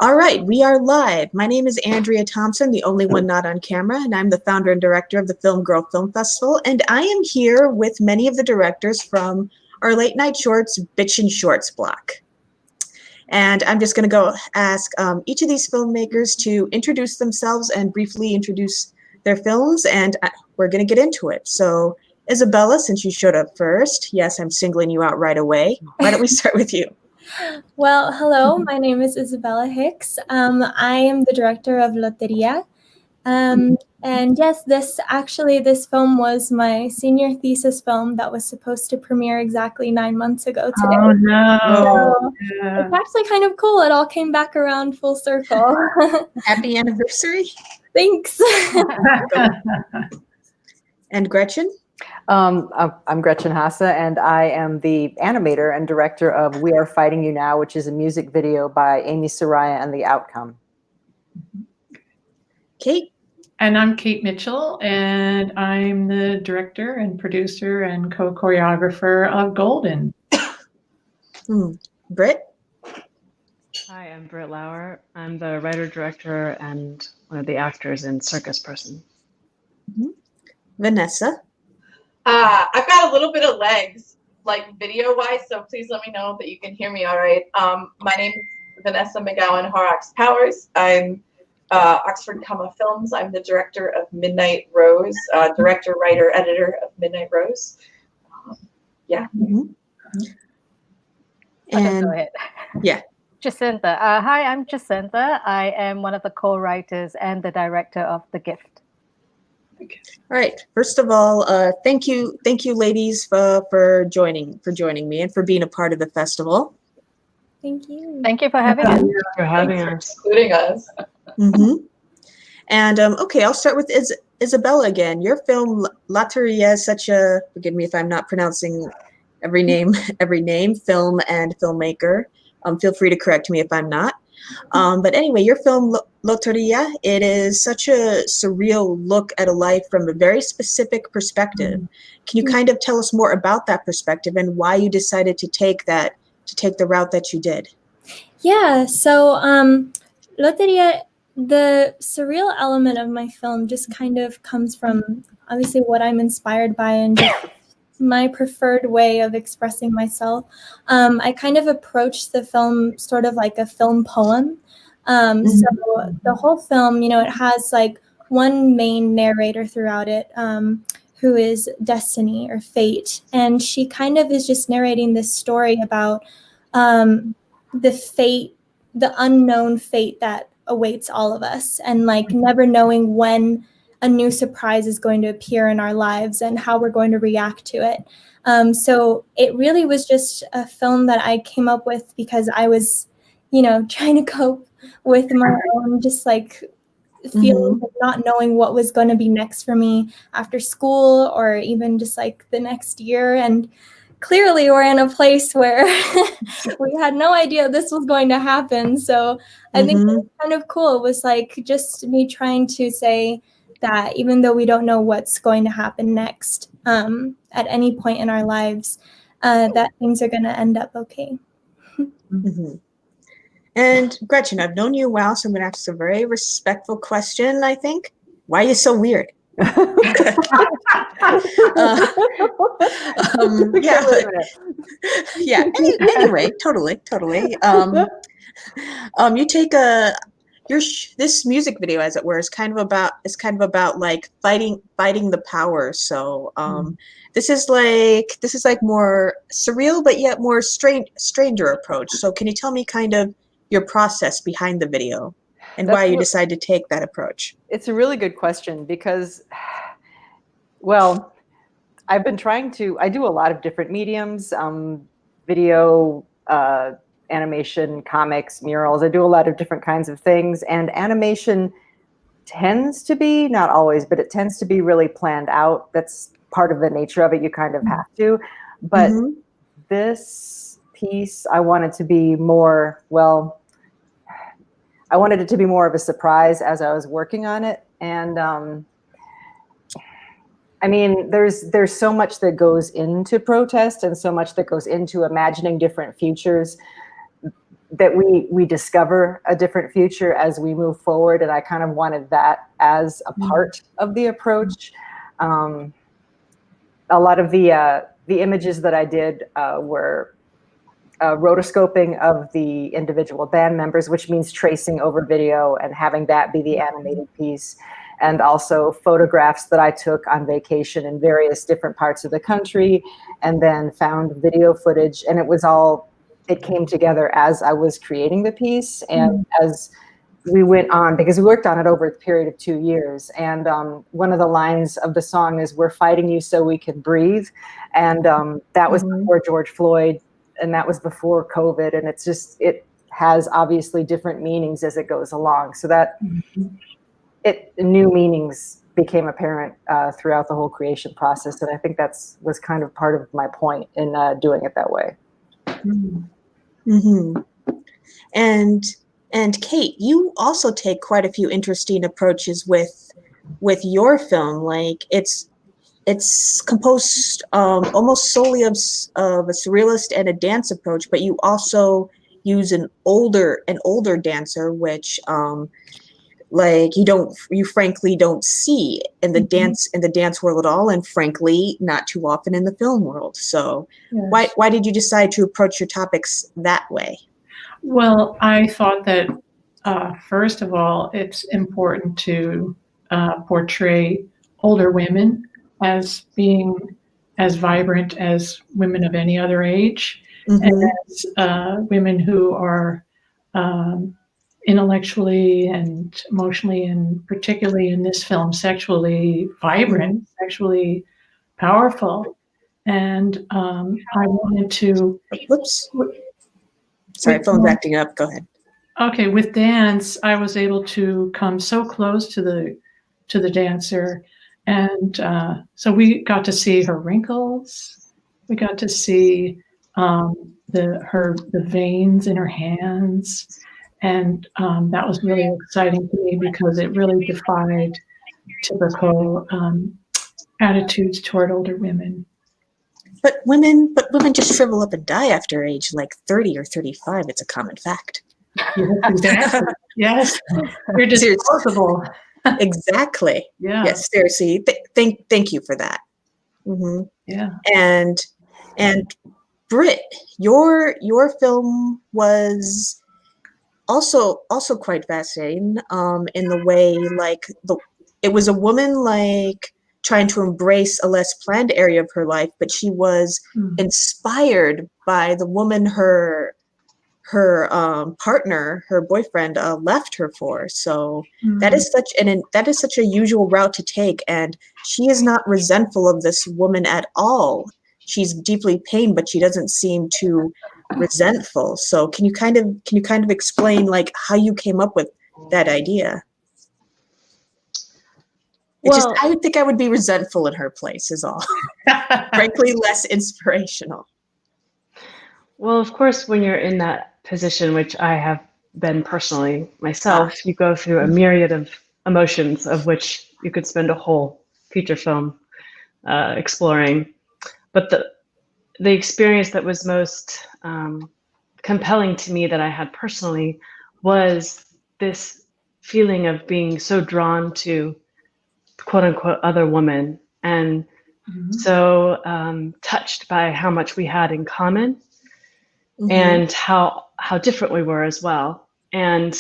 All right, we are live. My name is Andrea Thompson, the only one not on camera, and I'm the founder and director of the Film Girl Film Festival. And I am here with many of the directors from our late night shorts, Bitchin Shorts Block. And I'm just going to go ask each of these filmmakers to introduce themselves and briefly introduce their films, and we're going to get into it. So, Isabella, since you showed up first, yes, I'm singling you out right away. Why don't we start with you? Well, hello, my name is Isabella Hicks. I am the director of Loteria. And yes, this film was my senior thesis film that was supposed to premiere exactly 9 months ago today. Oh, no. So it's actually kind of cool. It all came back around full circle. Happy anniversary. Thanks. And Gretchen? I'm Gretchen Hasse, and I am the animator and director of We Are Fighting You Now, which is a music video by Amy Soraya and The Outcome. Kate? And I'm Kate Mitchell, and I'm the director and producer and co-choreographer of Golden. Britt? Hi, I'm Britt Lauer. I'm the writer-director and one of the actors in Circus Person. Vanessa? I've got a little bit of legs, like video-wise, so please let me know that you can hear me all right. My name is Vanessa McGowan Horrocks Powers. I'm Oxford Comma Films. I'm the director of Midnight Rose, director, writer, editor of Midnight Rose. Yeah. And go ahead. Yeah. Jacinta. Hi, I'm Jacinta. I am one of the co-writers and the director of The Gift. All right. First of all, thank you, ladies, for joining me and for being a part of the festival. Thank you. Thank you for having us. Thank you for having us. Including us. And okay, I'll start with Isabella again. Your film Loteria is such a, forgive me if I'm not pronouncing every name, film and filmmaker. Feel free to correct me if I'm not. But anyway, your film Loteria, it is such a surreal look at a life from a very specific perspective. Can you kind of tell us more about that perspective and why you decided to take the route that you did? Yeah, so Loteria, the surreal element of my film just kind of comes from obviously what I'm inspired by and just my preferred way of expressing myself. I kind of approached the film sort of like a film poem. So the whole film, it has like one main narrator throughout it, who is Destiny or Fate. And she kind of is just narrating this story about the unknown fate that awaits all of us, and like never knowing when a new surprise is going to appear in our lives and how we're going to react to it. So it really was just a film that I came up with because I was, trying to cope with my own just like feeling of not knowing what was going to be next for me after school or even just like the next year. And clearly we're in a place where we had no idea this was going to happen. So I think it was kind of cool. It was like just me trying to say that even though we don't know what's going to happen next at any point in our lives, that things are going to end up okay. And Gretchen, I've known you a while, so I'm going to ask a very respectful question, I think. Why are you so weird? Anyway, totally. You take this music video, as it were, is kind of about like fighting the power. So this is like more surreal but yet more stranger approach. So can you tell me kind of your process behind the video and why you decided to take that approach? It's a really good question because, well, I've been I do a lot of different mediums, video, animation, comics, murals. I do a lot of different kinds of things, and animation tends to be, not always, but it tends to be really planned out. That's part of the nature of it. You kind of have to. But this piece, I wanted to be more, I wanted it to be more of a surprise as I was working on it. And I mean, there's so much that goes into protest and so much that goes into imagining different futures that we discover a different future as we move forward, and I kind of wanted that as a part of the approach. A lot of the images that I did were rotoscoping of the individual band members, which means tracing over video and having that be the animated piece. And also photographs that I took on vacation in various different parts of the country, and then found video footage. And it came together as I was creating the piece. And as we went on, because we worked on it over a period of 2 years. And one of the lines of the song is, "We're fighting you so we can breathe." And that was before George Floyd, and that was before COVID. And it has obviously different meanings as it goes along. So that new meanings became apparent throughout the whole creation process. And I think was kind of part of my point in doing it that way. And Kate, you also take quite a few interesting approaches with your film. Like it's composed almost solely of a surrealist and a dance approach, but you also use an older dancer, which like you frankly don't see in the dance world at all, and frankly not too often in the film world. So why did you decide to approach your topics that way? Well, I thought that first of all, it's important to portray older women as being as vibrant as women of any other age, and as women who are intellectually and emotionally, and particularly in this film, sexually vibrant, sexually powerful. And I wanted to... Whoops. Sorry, phone's acting up. Go ahead. Okay, with dance, I was able to come so close to the dancer, and so we got to see her wrinkles. We got to see the veins in her hands, and that was really exciting to me because it really defied typical attitudes toward older women. But women just shrivel up and die after age like 30 or 35. It's a common fact. Yes, exactly. Yes, you're disposable. Exactly. Yeah. Yes, seriously. Thank you for that. Yeah. And Britt, your film was also quite fascinating. In the way like it was a woman like trying to embrace a less planned area of her life, but she was inspired by the woman her partner, her boyfriend, left her for. So that is such a usual route to take, and she is not resentful of this woman at all. She's deeply pained, but she doesn't seem too resentful. So can you kind of explain like how you came up with that idea? Well, I think I would be resentful in her place is all. Frankly, less inspirational. Well, of course, when you're in that position, which I have been personally myself, you go through a myriad of emotions of which you could spend a whole feature film exploring. But the experience that was most compelling to me that I had personally was this feeling of being so drawn to quote unquote other woman, and so touched by how much we had in common, and how different we were as well. And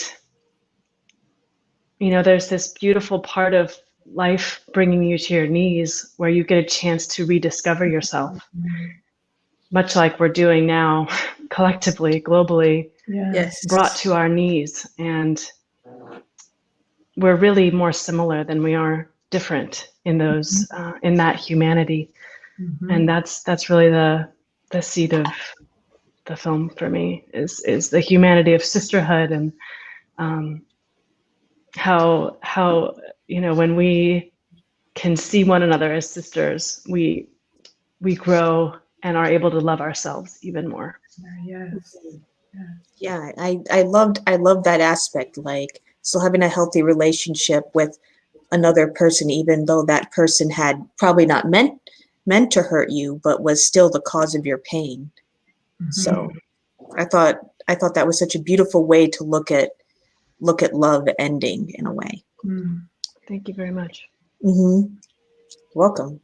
there's this beautiful part of life bringing you to your knees where you get a chance to rediscover yourself, much like we're doing now collectively, globally. Yes. Brought to our knees, and we're really more similar than we are different in those in that humanity. And that's really the seed of the film for me, is the humanity of sisterhood, and how when we can see one another as sisters, we grow and are able to love ourselves even more. Yes. Yeah, I loved that aspect, like still having a healthy relationship with another person, even though that person had probably not meant to hurt you, but was still the cause of your pain. So I thought thought that was such a beautiful way to look at love ending in a way. Thank you very much. Welcome.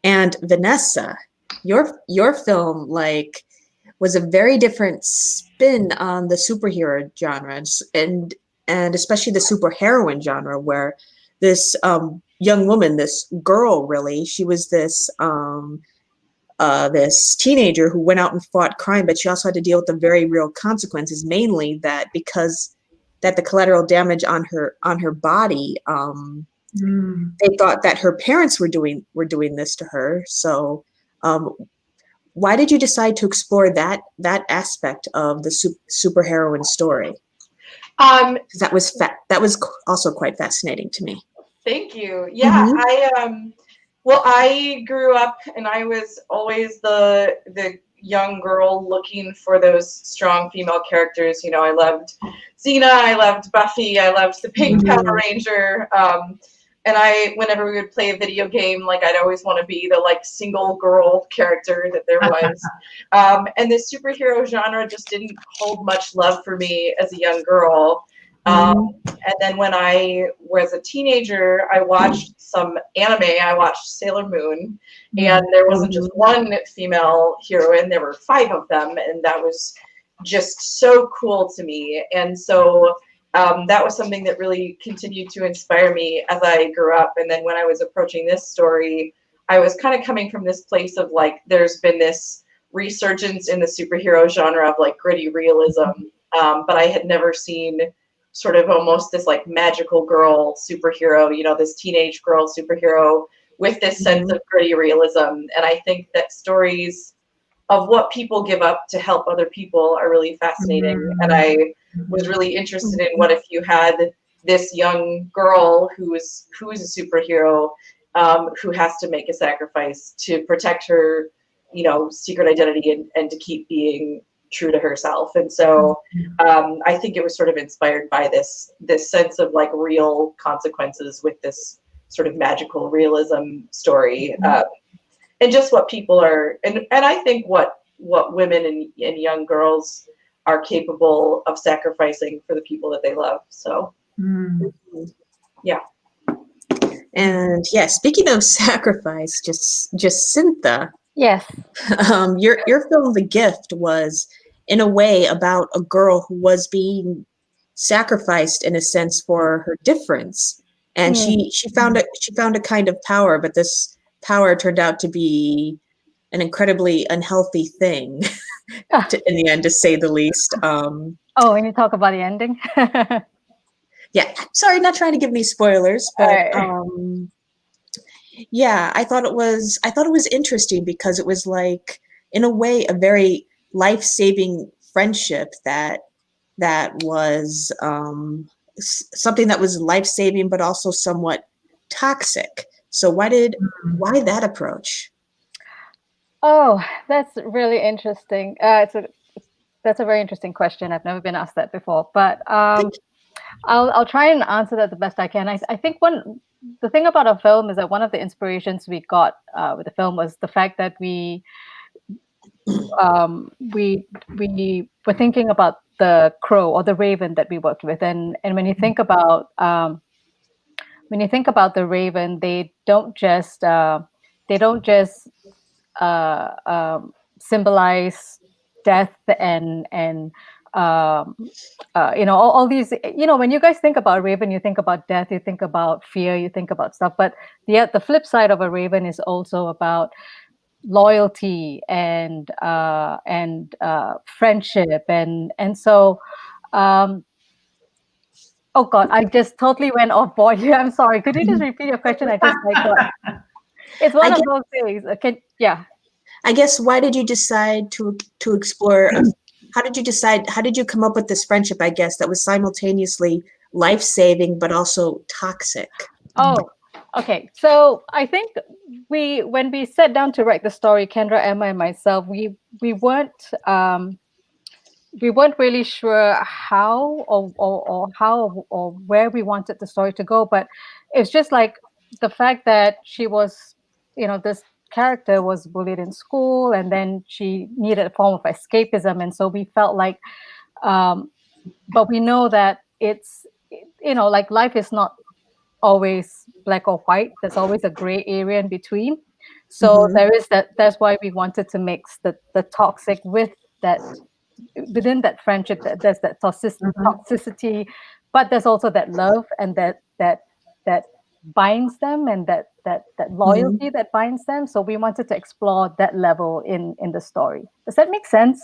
And Vanessa, your film was a very different spin on the superhero genre, and especially the superheroine genre, where this young woman, this girl, really, she was this this teenager who went out and fought crime, but she also had to deal with the very real consequences, mainly that because that the collateral damage on her body, they thought that her parents were doing this to her. So why did you decide to explore that aspect of the superheroine story? That was also quite fascinating to me. Thank you. Yeah, I grew up and I was always the young girl looking for those strong female characters. You know, I loved Xena, I loved Buffy, I loved the Pink Power Ranger. And whenever we would play a video game, I'd always want to be the single girl character that there was. And the superhero genre just didn't hold much love for me as a young girl. And then when I was a teenager, I watched some anime. I watched Sailor Moon, and there wasn't just one female heroine, there were 5 of them, and that was just so cool to me. And so that was something that really continued to inspire me as I grew up. And then when I was approaching this story, I was kind of coming from this place of there's been this resurgence in the superhero genre of gritty realism, but I had never seen sort of almost this magical girl superhero, you know, this teenage girl superhero with this sense of gritty realism. And I think that stories of what people give up to help other people are really fascinating. And I was really interested in what if you had this young girl who's a superhero, who has to make a sacrifice to protect her, you know, secret identity and to keep being true to herself. And so I think it was sort of inspired by this sense of real consequences with this sort of magical realism story, and just what people are, and I think what women and young girls are capable of sacrificing for the people that they love. So yeah. And yeah, speaking of sacrifice, Jacinta. Yes. Your film The Gift was in a way about a girl who was being sacrificed in a sense for her difference, and she found a kind of power, but this power turned out to be an incredibly unhealthy thing in the end, to say the least. When you talk about the ending. Yeah, sorry, not trying to give any spoilers, but yeah, I thought it was interesting because it was in a way a very life-saving friendship that was something that was life-saving but also somewhat toxic. So why that approach? Oh, that's really interesting. That's a very interesting question. I've never been asked that before, but I'll try and answer that the best I can. I think the thing about our film is that one of the inspirations we got with the film was the fact that we were thinking about the crow or the raven that we worked with, and when you think about the raven, they don't just symbolize death and all these, when you guys think about raven, you think about death, you think about fear, you think about stuff, but the flip side of a raven is also about loyalty and friendship, and so oh god, I just totally went off board here. I'm sorry, could you just repeat your question? I just it's one of those things. Okay, yeah. I guess, why did you decide to explore? How did you come up with this friendship, I guess, that was simultaneously life-saving but also toxic? Oh, okay. So I think when we sat down to write the story, Kendra, Emma, and myself, we weren't really sure how or where we wanted the story to go, but it's just the fact that she was, this character was bullied in school, and then she needed a form of escapism, and so we felt like But we know that it's, like life is not always black or white. There's always a gray area in between. So there is that. That's why we wanted to mix the toxic with that. Within that friendship, that there's that toxicity, but there's also that love and that binds them, and that loyalty that binds them. So we wanted to explore that level in the story. Does that make sense?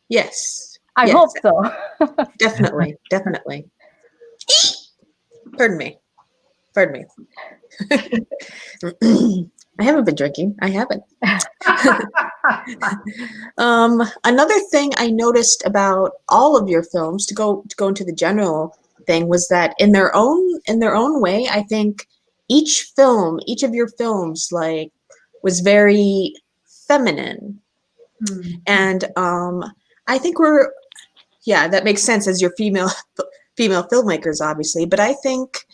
Yes. I yes, hope so. Definitely. Pardon me. I haven't been drinking. I haven't. Another thing I noticed about all of your films, to go into the general thing, was that in their own way, I think each of your films, like, was very feminine. And I think that makes sense, as you're female filmmakers, obviously. But I think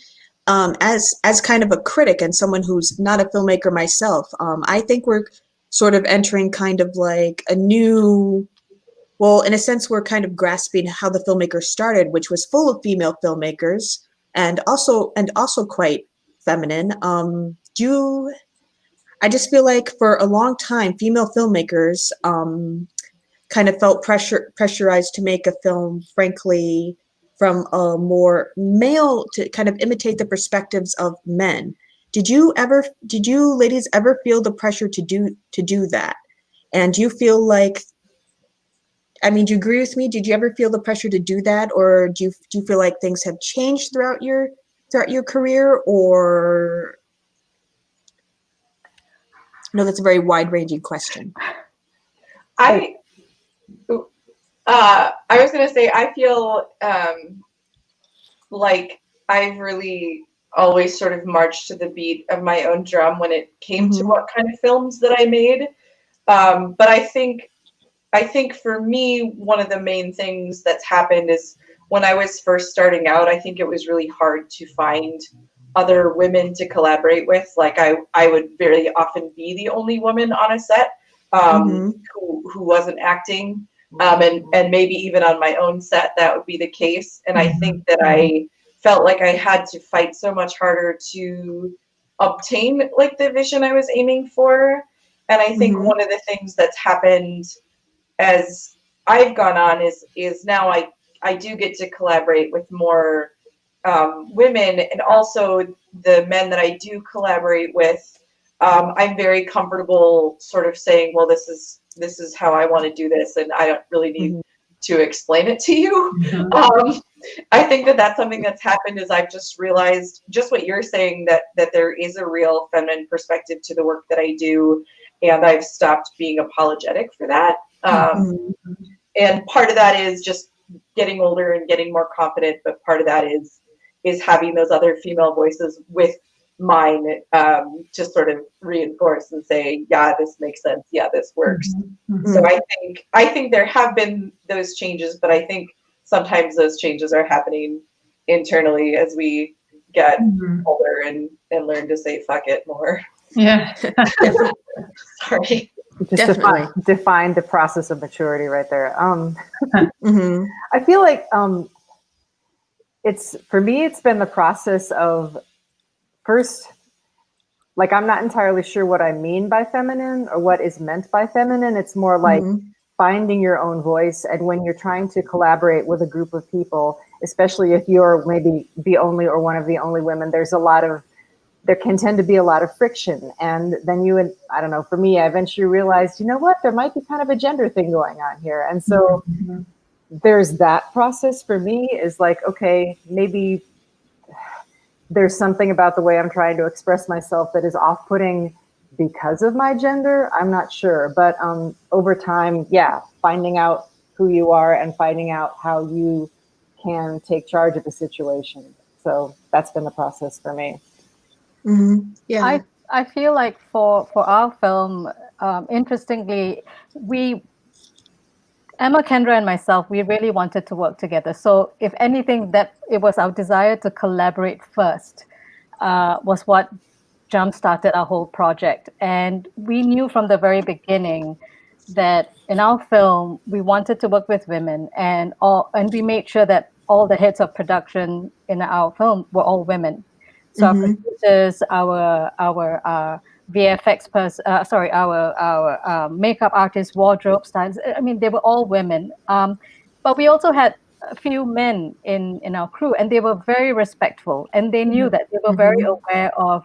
as kind of a critic and someone who's not a filmmaker myself, I think we're sort of entering kind of like a new, well, in a sense, we're kind of grasping how the filmmakers started, which was full of female filmmakers and also quite feminine. I just feel like for a long time, female filmmakers kind of felt pressurized to make a film, frankly, from a more male, to kind of imitate the perspectives of men. Did you ladies ever feel the pressure to do that? And do you feel like, I mean, do you agree with me? Did you ever feel the pressure to do that, or do you feel like things have changed throughout your career? Or no, that's a very wide-ranging question. I was going to say, I feel like I've really always sort of marched to the beat of my own drum when it came to what kind of films that I made. But I think for me, one of the main things that's happened is when I was first starting out, I think it was really hard to find other women to collaborate with. Like I would very often be the only woman on a set who wasn't acting. And maybe even on my own set, that would be the case. And I think that I felt like I had to fight so much harder to obtain like the vision I was aiming for. And I think one of the things that's happened as I've gone on is now I do get to collaborate with more women, and also the men that I do collaborate with, I'm very comfortable sort of saying, well, this is how I want to do this, and I don't really need to explain it to you. I think that that's something that's happened, is I've just realized just what you're saying, that there is a real feminine perspective to the work that I do, and I've stopped being apologetic for that. And part of that is just getting older and getting more confident, but part of that is having those other female voices with mine to sort of reinforce and say, yeah, this makes sense. Yeah, this works. So I think there have been those changes, but I think sometimes those changes are happening internally as we get older and learn to say fuck it more. Yeah. Sorry. Just define the process of maturity right there. I feel like for me, it's been the process of, first, like, I'm not entirely sure what I mean by feminine or what is meant by feminine. It's more like finding your own voice. And when you're trying to collaborate with a group of people, especially if you're maybe the only or one of the only women, there can tend to be a lot of friction. And then I don't know, for me, I eventually realized, you know what, there might be kind of a gender thing going on here. And so there's that process for me, is like, okay, maybe there's something about the way I'm trying to express myself that is off-putting because of my gender. I'm not sure. But over time, finding out who you are and finding out how you can take charge of the situation. So that's been the process for me. Yeah. I feel like for our film, interestingly, Emma, Kendra, and myself, we really wanted to work together. So if anything, that it was our desire to collaborate first was what jump-started our whole project. And we knew from the very beginning that in our film we wanted to work with women, and we made sure that all the heads of production in our film were all women. So our producers, our VFX person, sorry, our makeup artists, wardrobe stylists. I mean, they were all women. But we also had a few men in our crew, and they were very respectful, and they knew that they were very aware of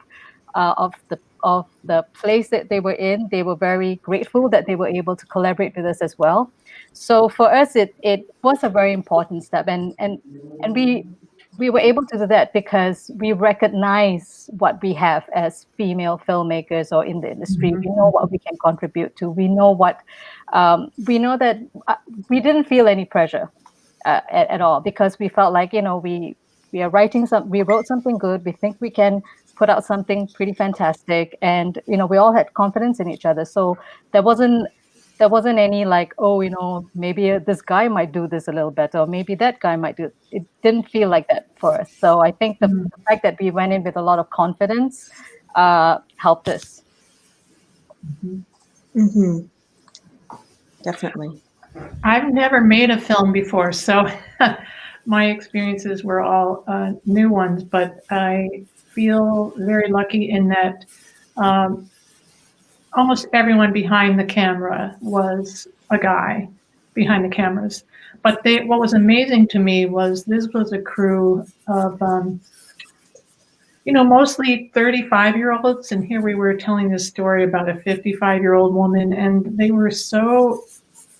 the place that they were in. They were very grateful that they were able to collaborate with us as well. So for us, it was a very important step, and we were able to do that because we recognize what we have as female filmmakers or in the industry. We know what we can contribute to. We know we know that we didn't feel any pressure at all, because we felt like, we are we wrote something good. We think we can put out something pretty fantastic, and we all had confidence in each other. So there wasn't any like, oh, maybe this guy might do this a little better, or maybe that guy might do it. It didn't feel like that for us. So I think the fact that we went in with a lot of confidence helped us. Definitely. I've never made a film before, so my experiences were all new ones, but I feel very lucky in that almost everyone behind the camera was a guy behind the cameras. But what was amazing to me was this was a crew of, mostly 35-year-olds. And here we were telling this story about a 55-year-old woman, and they were so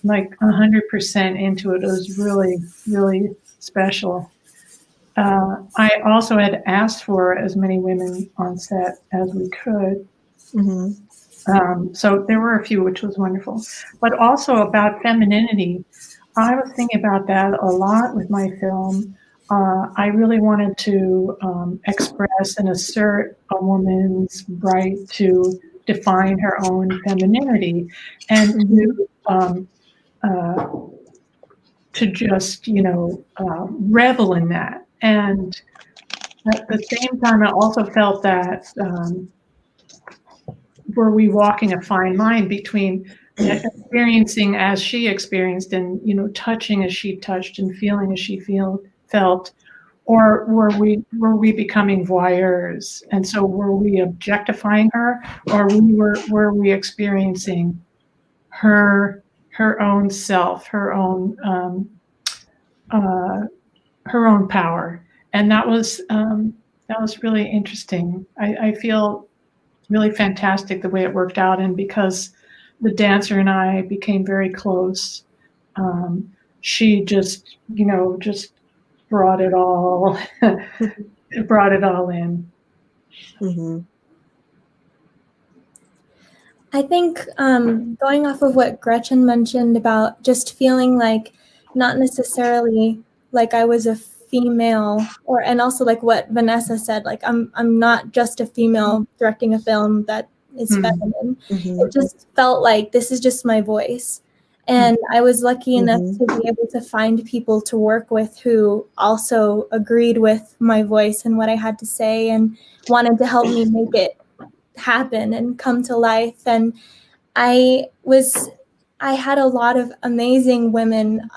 like 100% into it. It was really, really special. I also had asked for as many women on set as we could. So there were a few, which was wonderful. But also about femininity, I was thinking about that a lot with my film. I really wanted to express and assert a woman's right to define her own femininity, and to just, revel in that. And at the same time, I also felt that were we walking a fine line between experiencing as she experienced, and touching as she touched, and feeling as she felt, or were we becoming voyeurs? And so were we objectifying her, or were we experiencing her own self, her own power? And that was really interesting. I feel really fantastic the way it worked out, and because the dancer and I became very close, she just brought it all in. I think going off of what Gretchen mentioned about just feeling like not necessarily like I was a female, and also like what Vanessa said, like I'm not just a female directing a film that is feminine. It just felt like this is just my voice. And I was lucky enough to be able to find people to work with who also agreed with my voice and what I had to say, and wanted to help me make it happen and come to life. And I had a lot of amazing women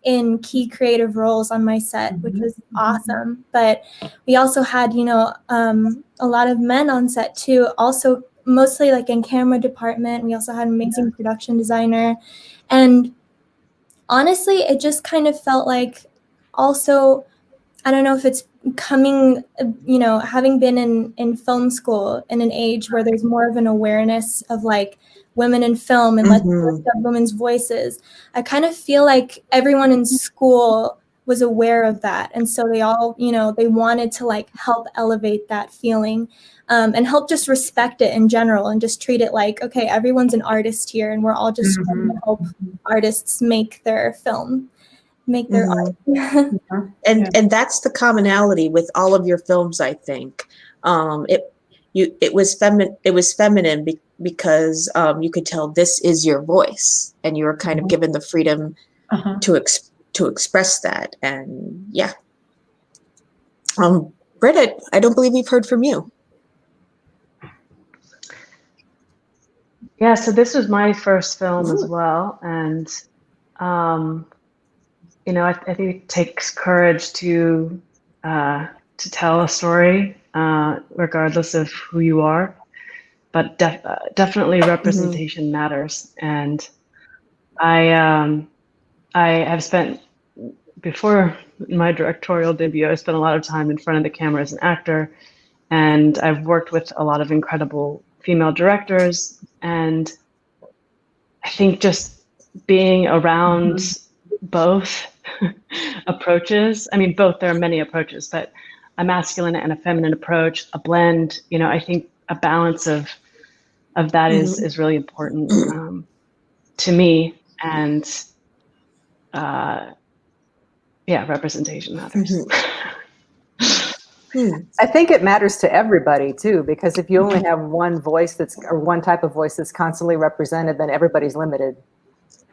in key creative roles on my set, which was awesome. But we also had, a lot of men on set too, also mostly like in camera department. We also had an amazing production designer. And honestly, it just kind of felt like also, I don't know if it's coming, having been in film school in an age where there's more of an awareness of like women in film and let's lift up women's voices. I kind of feel like everyone in school was aware of that. And so they all, they wanted to like help elevate that feeling and help just respect it in general, and just treat it like, okay, everyone's an artist here, and we're all just trying to help artists make their film. Make their art. And that's the commonality with all of your films, I think. It was feminine because you could tell this is your voice, and you were kind of given the freedom to express that. And yeah. Britt, I don't believe we've heard from you. Yeah, so this was my first film as Ooh. well, and you know, I think it takes courage to tell a story, regardless of who you are. But definitely representation matters, and I have spent before my directorial debut. I spent a lot of time in front of the camera as an actor, and I've worked with a lot of incredible female directors, and I think just being around both approaches. I mean, both, there are many approaches, but a masculine and a feminine approach, a blend, you know, I think a balance of that is really important to me. And yeah, representation matters. I think it matters to everybody too, because if you only have one voice or one type of voice that's constantly represented, then everybody's limited.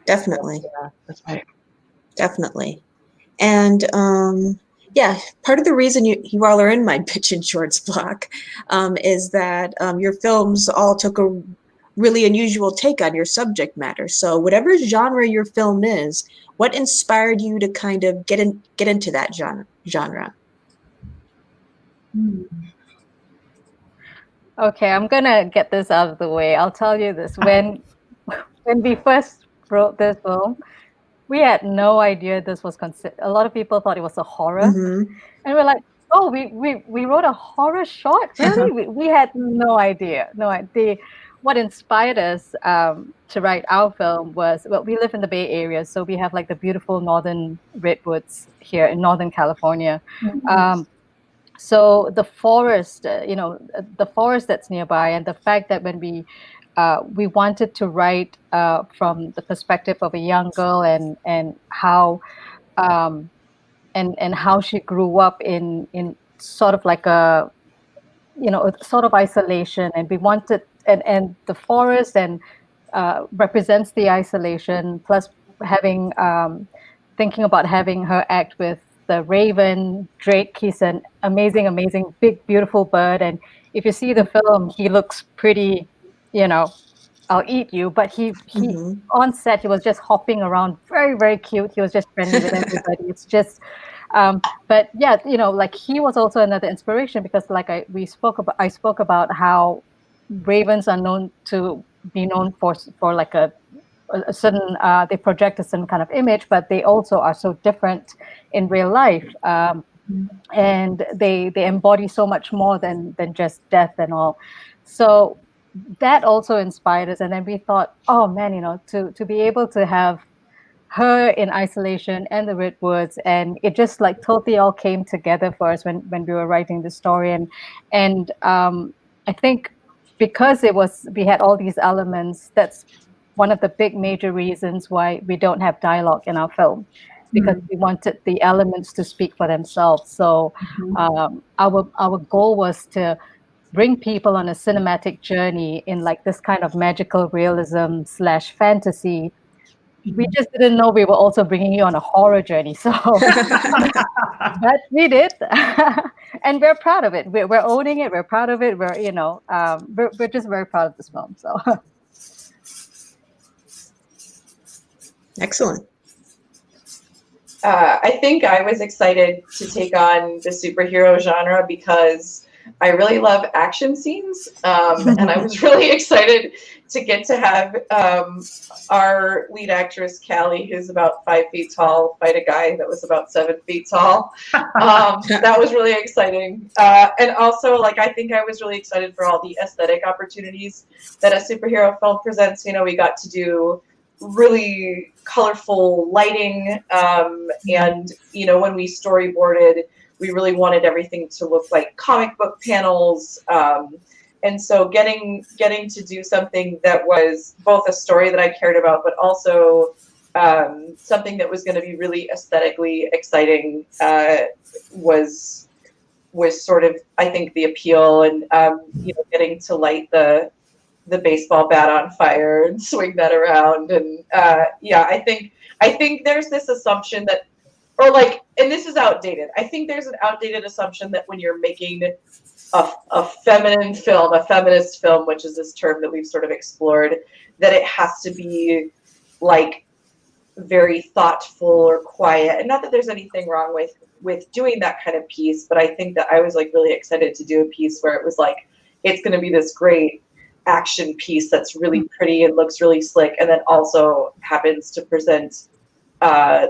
Definitely. Yeah, that's right. Definitely. And yeah, part of the reason you all are in my Bitchin Shorts block is that your films all took a really unusual take on your subject matter. So whatever genre your film is, what inspired you to kind of get into that genre? Okay, I'm gonna get this out of the way. I'll tell you this. When we first wrote this film, we had no idea this was considered. A lot of people thought it was a horror, and we're like, "Oh, we wrote a horror short? Really? We had no idea. No idea." What inspired us to write our film was, well, we live in the Bay Area, so we have like the beautiful northern redwoods here in Northern California. So the forest, the forest that's nearby, and the fact that when we wanted to write from the perspective of a young girl and how and how she grew up in sort of like a sort of isolation, and we wanted and the forest and represents the isolation, plus having thinking about having her act with the raven Drake. He's an amazing big beautiful bird, and if you see the film, he looks pretty, I'll eat you, but he on set he was just hopping around, very cute. He was just friendly with everybody. It's just but yeah, like he was also another inspiration, because like I spoke about how ravens are known to be known for like a certain they project a certain kind of image, but they also are so different in real life, and they embody so much more than just death and all. So that also inspired us, and then we thought, oh man, to be able to have her in isolation and the redwoods, and it just like totally all came together for us when we were writing the story. And I think because we had all these elements, that's one of the big major reasons why we don't have dialogue in our film, because we wanted the elements to speak for themselves. So our goal was to bring people on a cinematic journey in like this kind of magical realism / fantasy. We just didn't know we were also bringing you on a horror journey. So, but we did, and we're proud of it. We're owning it. We're proud of it. We're just very proud of this film. So, Excellent. I think I was excited to take on the superhero genre because I really love action scenes, and I was really excited to get to have our lead actress, Callie, who's about 5 feet tall, fight a guy that was about 7 feet tall. That was really exciting. And also, like, I think I was really excited for all the aesthetic opportunities that a superhero film presents. We got to do really colorful lighting, and when we storyboarded, we really wanted everything to look like comic book panels, and so getting to do something that was both a story that I cared about, but also something that was going to be really aesthetically exciting was sort of, I think, the appeal. And getting to light the baseball bat on fire and swing that around. And I think there's this assumption that or like, and this is outdated. I think there's an outdated assumption that when you're making a feminine film, a feminist film, which is this term that we've sort of explored, that it has to be like very thoughtful or quiet. And not that there's anything wrong with doing that kind of piece, but I think that I was like really excited to do a piece where it was like, it's going to be this great action piece that's really pretty and looks really slick, and then also happens to present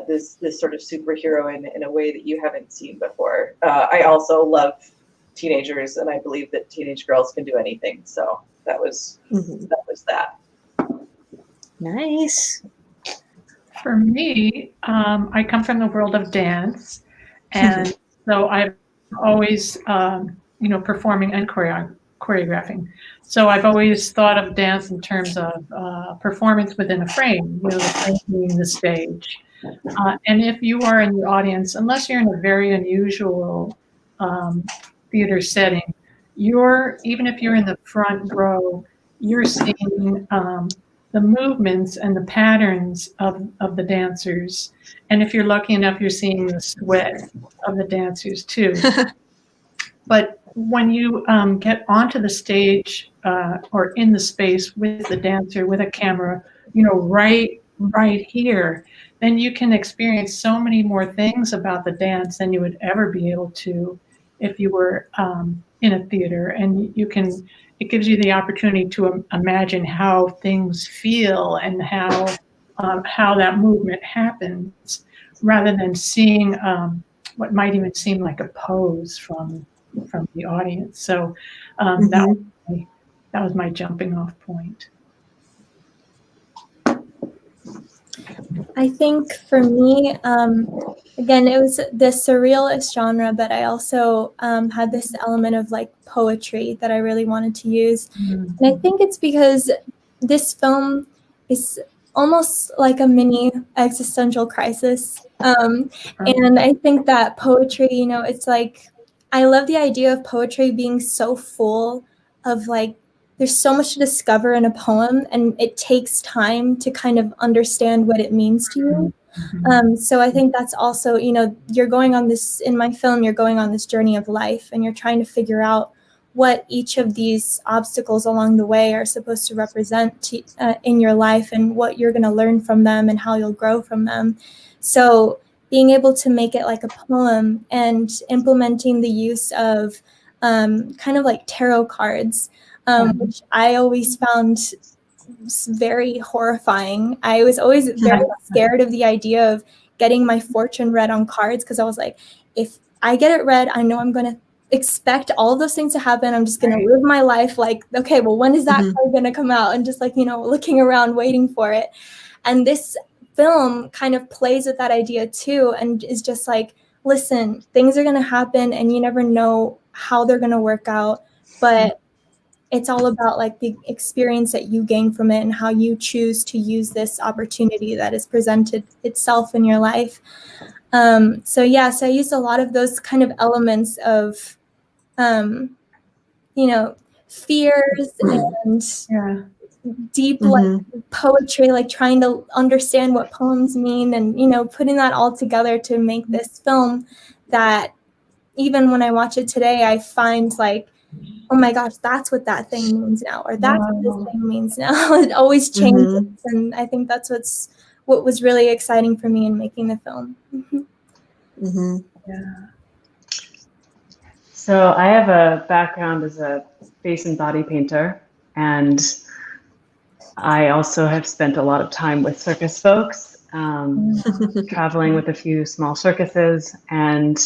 this sort of superhero in a way that you haven't seen before. I also love teenagers, and I believe that teenage girls can do anything. So that was that. Nice. For me, I come from the world of dance, and so I've always, performing and choreographing. So I've always thought of dance in terms of performance within a frame, the frame being the stage. And if you are in the audience, unless you're in a very unusual theater setting, even if you're in the front row, you're seeing the movements and the patterns of the dancers. And if you're lucky enough, you're seeing the sweat of the dancers too. But when you get onto the stage or in the space with the dancer, with a camera, right here, then you can experience so many more things about the dance than you would ever be able to if you were in a theater. And it gives you the opportunity to imagine how things feel and how that movement happens, rather than seeing what might even seem like a pose from the audience. So that was my jumping off point. I think for me, again, it was the surrealist genre, but I also had this element of like poetry that I really wanted to use. And I think it's because this film is almost like a mini existential crisis. And I think that poetry, it's like, I love the idea of poetry being so full of like, there's so much to discover in a poem, and it takes time to kind of understand what it means to you. So I think that's also, you're going on this, in my film, you're going on this journey of life, and you're trying to figure out what each of these obstacles along the way are supposed to represent in your life, and what you're going to learn from them and how you'll grow from them. So being able to make it like a poem and implementing the use of kind of like tarot cards, which I always found very horrifying. I was always very scared of the idea of getting my fortune read on cards, because I was like, if I get it read, I know I'm going to expect all of those things to happen. I'm just going to live my life like, okay, well, when is that card going to come out? And just like, looking around waiting for it. And this film kind of plays with that idea too, and is just like, listen, things are going to happen and you never know how they're going to work out, but it's all about like the experience that you gain from it and how you choose to use this opportunity that is presented itself in your life. So I used a lot of those kind of elements of, fears and deep like poetry, like trying to understand what poems mean, and putting that all together to make this film that even when I watch it today, I find like, oh my gosh, that's what that thing means now, or that's what this thing means now. It always changes, and I think that's what was really exciting for me in making the film. So I have a background as a face and body painter, and I also have spent a lot of time with circus folks, traveling with a few small circuses, and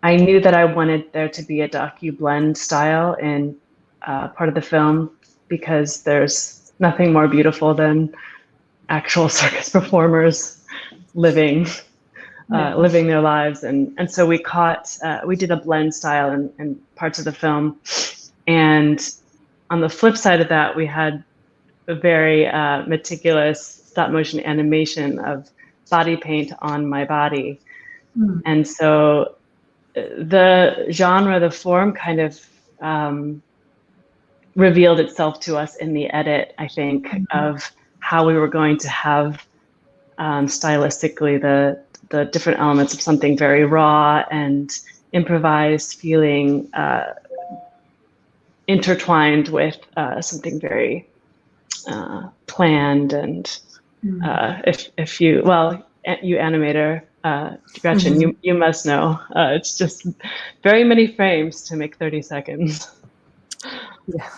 I knew that I wanted there to be a docu-blend style in part of the film, because there's nothing more beautiful than actual circus performers living their lives. And so we did a blend style in parts of the film. And on the flip side of that, we had a very meticulous stop motion animation of body paint on my body. And so the genre, the form kind of revealed itself to us in the edit, I think, of how we were going to have stylistically the different elements of something very raw and improvised feeling intertwined with something very planned. And if you, well, you animator, Gretchen, you must know, it's just very many frames to make 30 seconds. Yeah.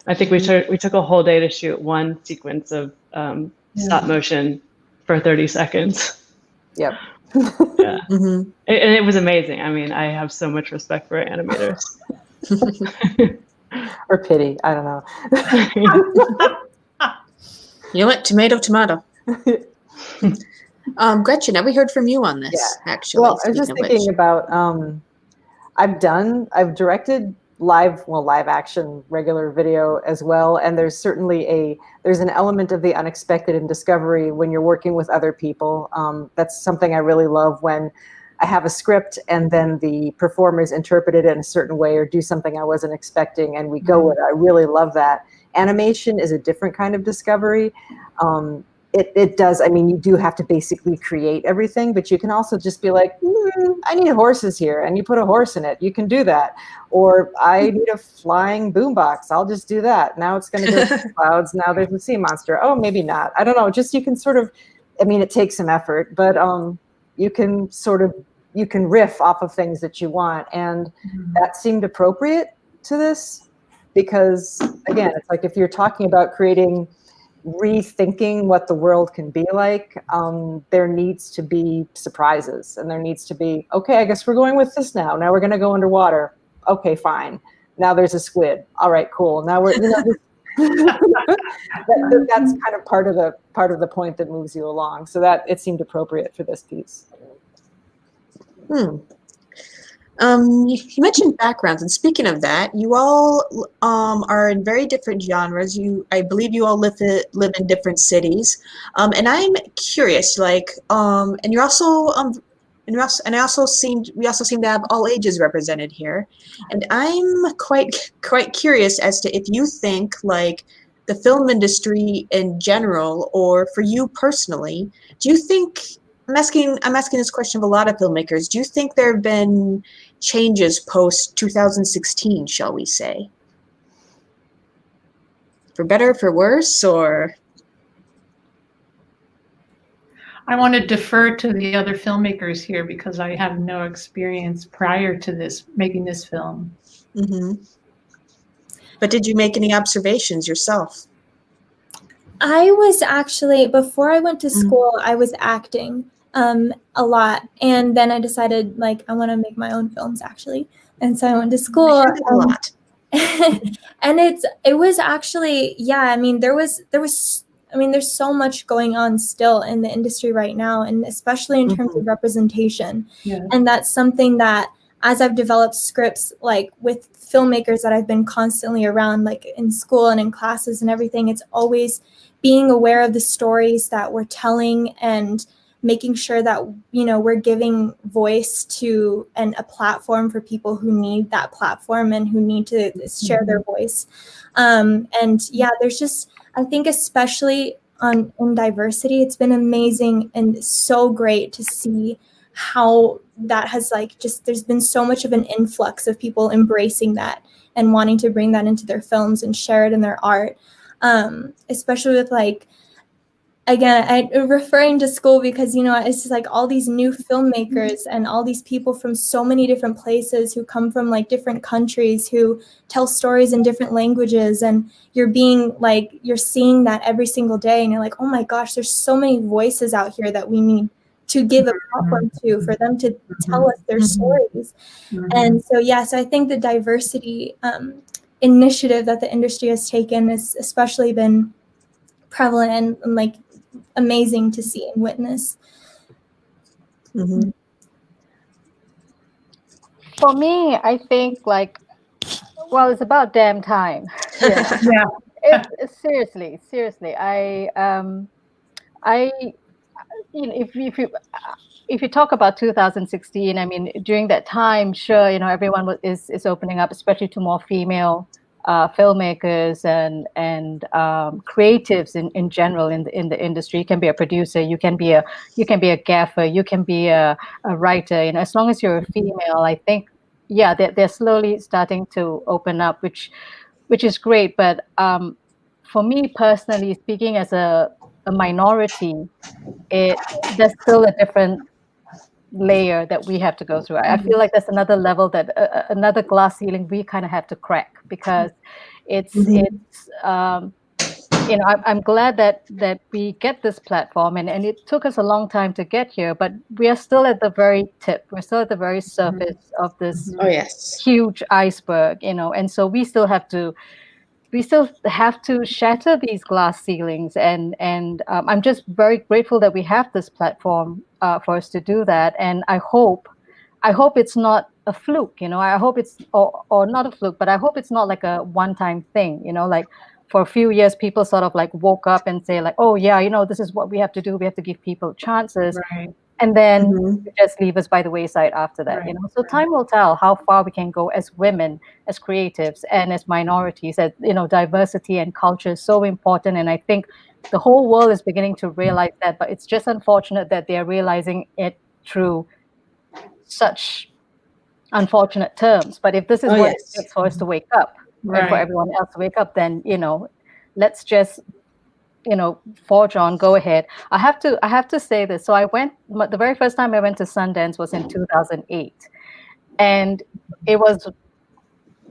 I think we took a whole day to shoot one sequence of stop motion for 30 seconds. Yep. Yeah. And it was amazing. I mean, I have so much respect for animators. Or pity, I don't know. You know what? Tomato, tomato. Gretchen, have we heard from you on this, actually? Well, I was just thinking about, I've directed live action, regular video as well. And there's certainly there's an element of the unexpected and discovery when you're working with other people. That's something I really love, when I have a script and then the performers interpret it in a certain way or do something I wasn't expecting and we go with it. I really love that. Animation is a different kind of discovery. It does, I mean, you do have to basically create everything, but you can also just be like, I need horses here, and you put a horse in it. You can do that. Or I need a flying boombox. I'll just do that. Now it's going to go to the clouds. Now there's a sea monster. Oh, maybe not. I don't know. Just you can sort of, I mean, it takes some effort, but you can riff off of things that you want. And that seemed appropriate to this because, again, it's like if you're talking about rethinking what the world can be like, there needs to be surprises, and there needs to be, okay, I guess we're going with this now. Now we're going to go underwater. Okay, fine. Now there's a squid. All right, cool. Now we're, that's kind of part of the point that moves you along. So that it seemed appropriate for this piece. You mentioned backgrounds, and speaking of that, you all are in very different genres. I believe you all live in different cities, and I'm curious, like, and we also seem to have all ages represented here, and I'm quite curious as to if you think, like, the film industry in general, or for you personally, do you think? I'm asking this question of a lot of filmmakers. Do you think there have been changes post 2016, shall we say? For better, for worse, or? I want to defer to the other filmmakers here because I have no experience prior to making this film. But did you make any observations yourself? I was actually, before I went to school, I was acting a lot. And then I decided, like, I want to make my own films, actually. And so I went to school. I hear that a lot. And it was actually, yeah, I mean, there's so much going on still in the industry right now, and especially in terms of representation. Yeah. And that's something that, as I've developed scripts, like with filmmakers that I've been constantly around, like in school and in classes and everything, it's always being aware of the stories that we're telling and making sure that, you know, we're giving voice to and a platform for people who need that platform and who need to share their voice. And yeah, there's just, I think especially in diversity, it's been amazing and so great to see how that has, like, just, there's been so much of an influx of people embracing that and wanting to bring that into their films and share it in their art. Especially with, like, again, I'm referring to school because, you know, it's just like all these new filmmakers and all these people from so many different places who come from, like, different countries who tell stories in different languages, and you're seeing that every single day, and you're like, oh my gosh, there's so many voices out here that we need to give a platform to, for them to tell us their stories. And so, yeah, so I think the diversity initiative that the industry has taken has especially been prevalent and like amazing to see and witness. For me, I think, like, well, it's about damn time. Yeah. Seriously, you know, if you talk about 2016, I mean, during that time, sure, you know, everyone is opening up, especially to more female filmmakers and creatives in general in the industry. You can be a producer, you can be a gaffer, you can be a writer. You know, as long as you're a female, I think, yeah, they're slowly starting to open up, which is great. But for me personally, speaking as a minority, there's still a different layer that we have to go through. I feel like that's another level that another glass ceiling we kind of have to crack, because it's you know, I'm glad that we get this platform, and it took us a long time to get here, but we are still at the very tip. We're still at the very surface of this Oh, yes. huge iceberg, you know, and so we still have to shatter these glass ceilings, and I'm just very grateful that we have this platform for us to do that. And I hope it's not a fluke, you know. I hope it's or not a fluke, but I hope it's not like a one-time thing, you know. Like for a few years, people sort of like woke up and say like, oh yeah, you know, this is what we have to do. We have to give people chances, Right. and then Mhm. just leave us by the wayside after that, you know. So time will tell how far we can go as women, as creatives, and as minorities. As you know, diversity and culture is so important, and I think the whole world is beginning to realize that. But it's just unfortunate that they're realizing it through such unfortunate terms. But if this is Oh, what it yes. takes for us to wake up, and for Right. everyone else to wake up, then, you know, let's just, you know, forge on, go ahead. I have to say this. So the very first time I went to Sundance was in 2008, and it was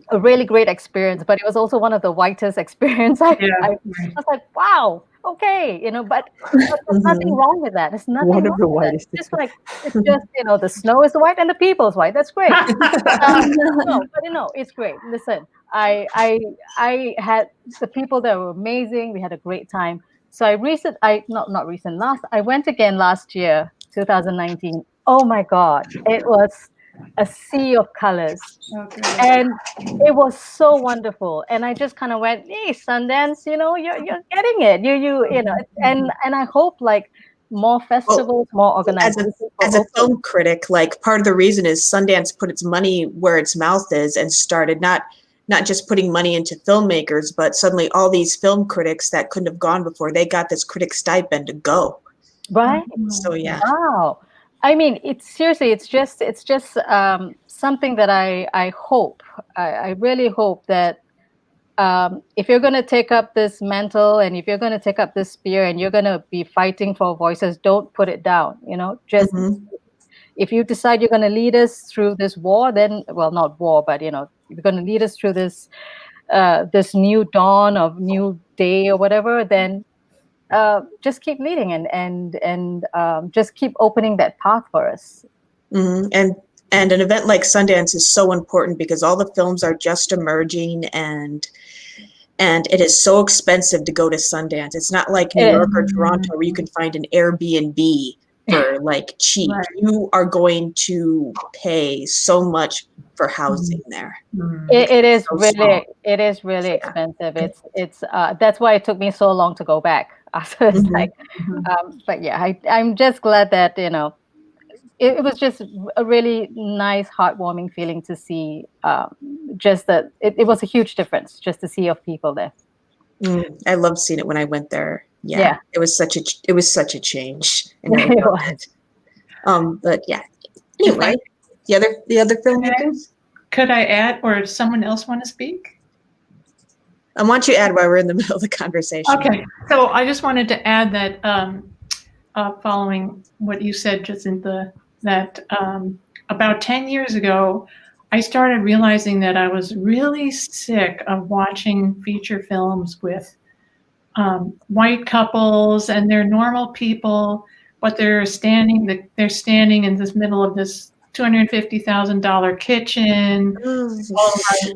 a really great experience, but it was also one of the whitest experience. I Right. was like, wow, okay, you know, but there's nothing wrong with that. There's nothing One wrong of the with that. whitest. It's just like, it's just, you know, the snow is white and the people's white. That's great. No, but you know, it's great. Listen, I had the people that were amazing. We had a great time. So I went again last year, 2019. Oh my God, it was a sea of colors, Okay. and it was so wonderful. And I just kind of went, hey, Sundance, you know, you're getting it. You know, and I hope like more festivals, more organizations will As a open. film critic, like part of the reason is Sundance put its money where its mouth is and started not just putting money into filmmakers, but suddenly all these film critics that couldn't have gone before, they got this critic stipend to go. Right? So yeah. Wow. I mean, it's just something that I hope, I really hope that if you're going to take up this mantle, and if you're going to take up this spear, and you're going to be fighting for voices, don't put it down, you know. Just if you decide you're going to lead us through this war, then, well, not war, but you know, you're going to lead us through this this new dawn of new day or whatever, then just keep leading, and just keep opening that path for us. And an event like Sundance is so important because all the films are just emerging, and it is so expensive to go to Sundance. It's not like New York or Toronto where you can find an Airbnb for like cheap. Right. You are going to pay so much for housing there. It is so really small. expensive. It's that's why it took me so long to go back after. It's like, but yeah, I'm just glad that, you know, it was just a really nice, heartwarming feeling to see. Just that it was a huge difference just to see of people there. I loved seeing it when I went there. Yeah. It was such a change, and I It loved was. it. But yeah. Anyway, the other filmmakers. Could I add, or does someone else want to speak? I want you to add while we're in the middle of the conversation. Okay, so I just wanted to add that following what you said, Jacinta, that about 10 years ago, I started realizing that I was really sick of watching feature films with white couples, and they're normal people, but they're standing in this middle of this $250,000 kitchen, all right,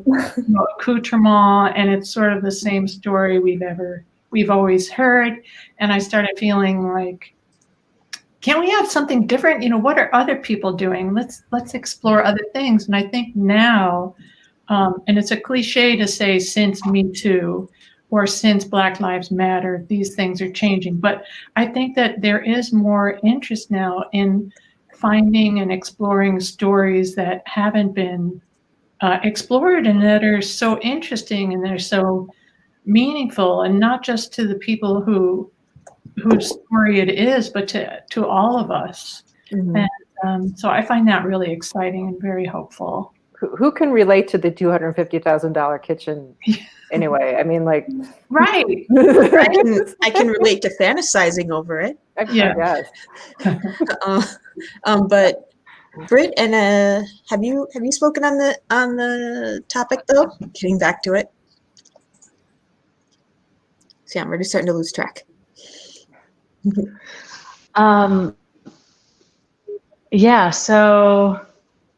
accoutrement, and it's sort of the same story we've always heard. And I started feeling like, can we have something different? You know, what are other people doing? Let's explore other things. And I think now, and it's a cliche to say since Me Too or since Black Lives Matter, these things are changing. But I think that there is more interest now in finding and exploring stories that haven't been explored and that are so interesting and they're so meaningful, and not just to the people whose story it is, but to all of us. Mhm. And so I find that really exciting and very hopeful. Who can relate to the $250,000 kitchen anyway? I mean, like, Right. I can relate to fantasizing over it. Yeah. Yes. But Britt and have you spoken on the topic though? Getting back to it. See, I'm already starting to lose track. Yeah, so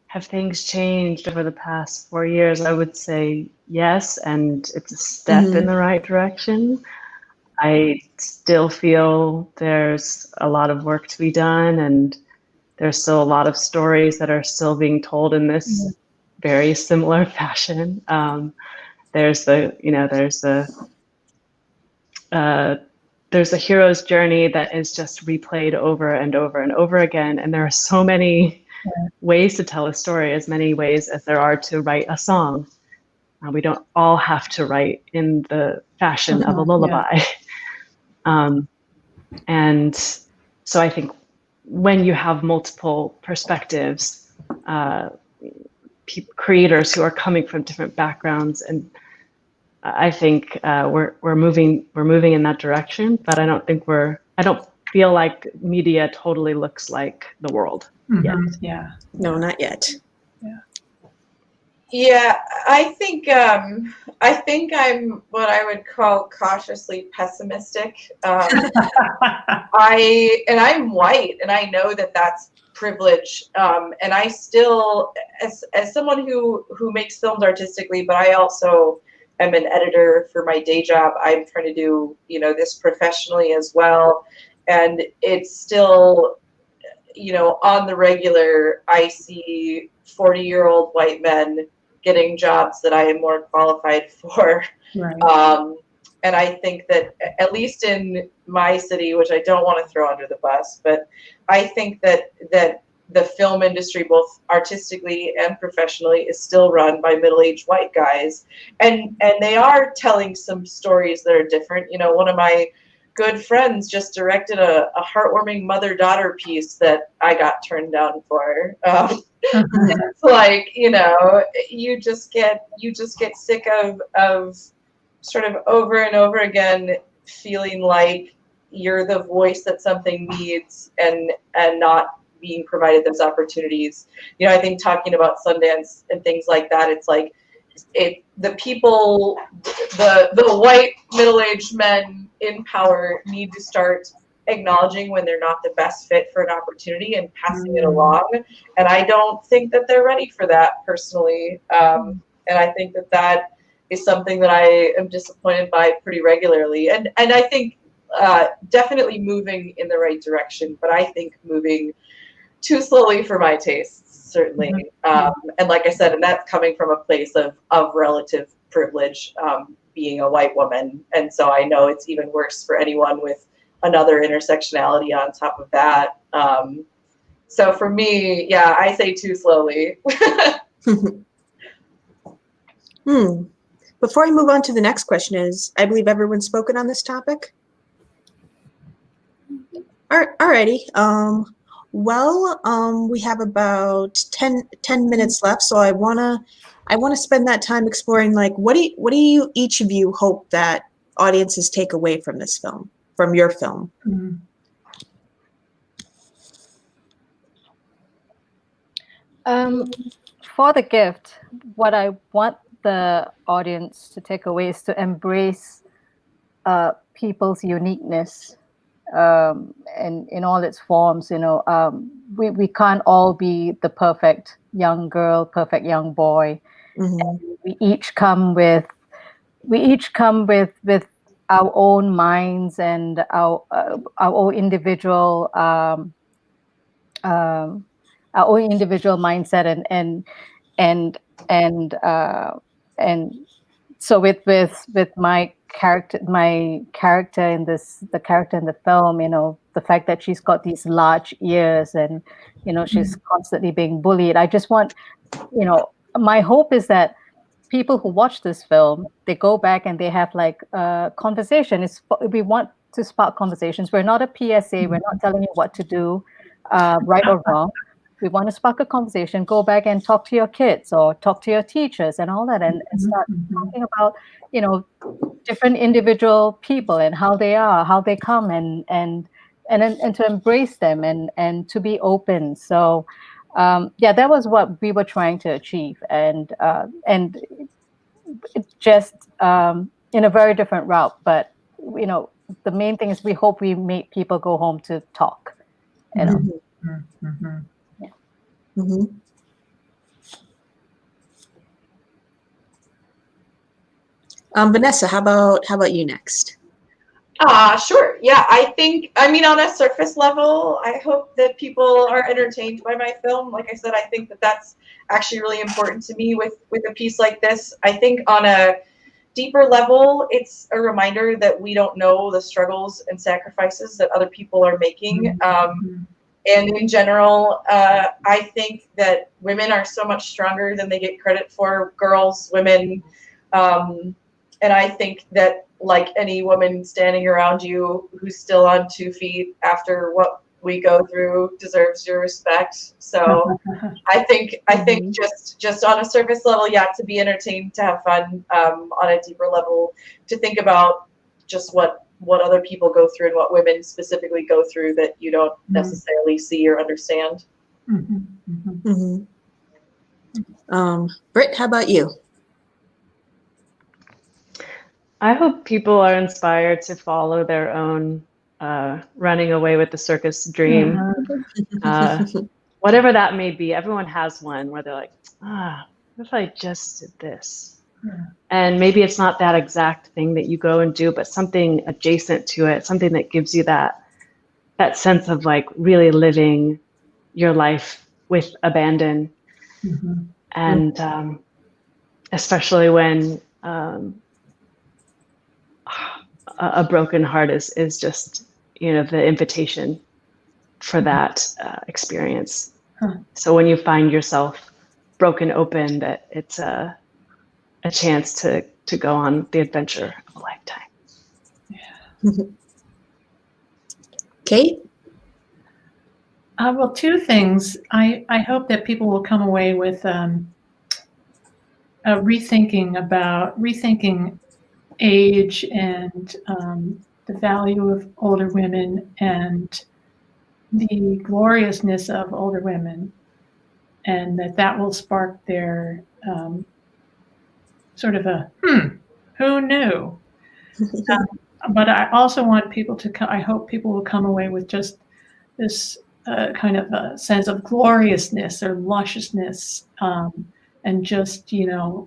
have things changed over the past 4 years? I would say yes, and it's a step in the right direction. I still feel there's a lot of work to be done, and there's still a lot of stories that are still being told in this very similar fashion. There's the hero's journey that is just replayed over and over and over again, and there are so many ways to tell a story, as many ways as there are to write a song. We don't all have to write in the fashion of a lullaby. And so I think when you have multiple perspectives, creators who are coming from different backgrounds, and I think we're moving in that direction. But I don't feel like media totally looks like the world yet. Yeah. No, not yet. Yeah, I think I'm what I would call cautiously pessimistic. I'm white, and I know that that's privilege. And I still, as someone who makes films artistically, but I also am an editor for my day job. I'm trying to do this professionally as well, and it's still on the regular. I see 40-year-old white men getting jobs that I am more qualified for. Right. And I think that at least in my city, which I don't want to throw under the bus, but I think that the film industry, both artistically and professionally, is still run by middle-aged white guys, and they are telling some stories that are different. One of my good friends just directed a heartwarming mother-daughter piece that I got turned down for. It's like, you just get sick of sort of over and over again feeling like you're the voice that something needs and not being provided those opportunities. I think talking about Sundance and things like that, it's like the people, the white middle-aged men in power need to start acknowledging when they're not the best fit for an opportunity and passing it along. And I don't think that they're ready for that personally. And I think that is something that I am disappointed by pretty regularly. And I think definitely moving in the right direction, but I think moving too slowly for my tastes, certainly. And like I said, and that's coming from a place of relative privilege, being a white woman. And so I know it's even worse for anyone with another intersectionality on top of that. So for me, yeah, I say too slowly. Before I move on to the next question is, I believe everyone's spoken on this topic. Alrighty. We have about 10 minutes left, so I wanna spend that time exploring, like, what do you each of you hope that audiences take away from this film, from your film? For the gift, what I want the audience to take away is to embrace people's uniqueness, and in all its forms. We can't all be the perfect young girl, perfect young boy. We each come with our own minds and our own individual mindset, and so with my character in the character in the film, the fact that she's got these large ears and she's constantly being bullied. I just want my hope is that people who watch this film, they go back and they have like a conversation. We want to spark conversations. We're not a PSA. We're not telling you what to do, right or wrong. We want to spark a conversation. Go back and talk to your kids or talk to your teachers and all that, and start talking about, different individual people and how they are, how they come, and to embrace them and to be open. So that was what we were trying to achieve, and it just in a very different route. But the main thing is we hope we make people go home to talk. Vanessa, how about you next? Sure. Yeah, I mean, on a surface level, I hope that people are entertained by my film. Like I said, I think that that's actually really important to me with a piece like this. I think on a deeper level, it's a reminder that we don't know the struggles and sacrifices that other people are making. And in general, I think that women are so much stronger than they get credit for. Girls, women, and I think that, like any woman standing around you who's still on 2 feet after what we go through deserves your respect. So I think just on a surface level, to be entertained, to have fun, on a deeper level, to think about just what other people go through and what women specifically go through that you don't necessarily see or understand. Britt, how about you? I hope people are inspired to follow their own running away with the circus dream. Whatever that may be, everyone has one where they're like, what if I just did this? And maybe it's not that exact thing that you go and do, but something adjacent to it, something that gives you that sense of like really living your life with abandon. And especially when a broken heart is just, the invitation for that experience. So when you find yourself broken open, that it's a chance to go on the adventure of a lifetime. Kate? Well, 2 things. I hope that people will come away with rethinking age and the value of older women and the gloriousness of older women, and that will spark their sort of a who knew. But I also want people to I hope people will come away with just this kind of a sense of gloriousness or lusciousness, and just a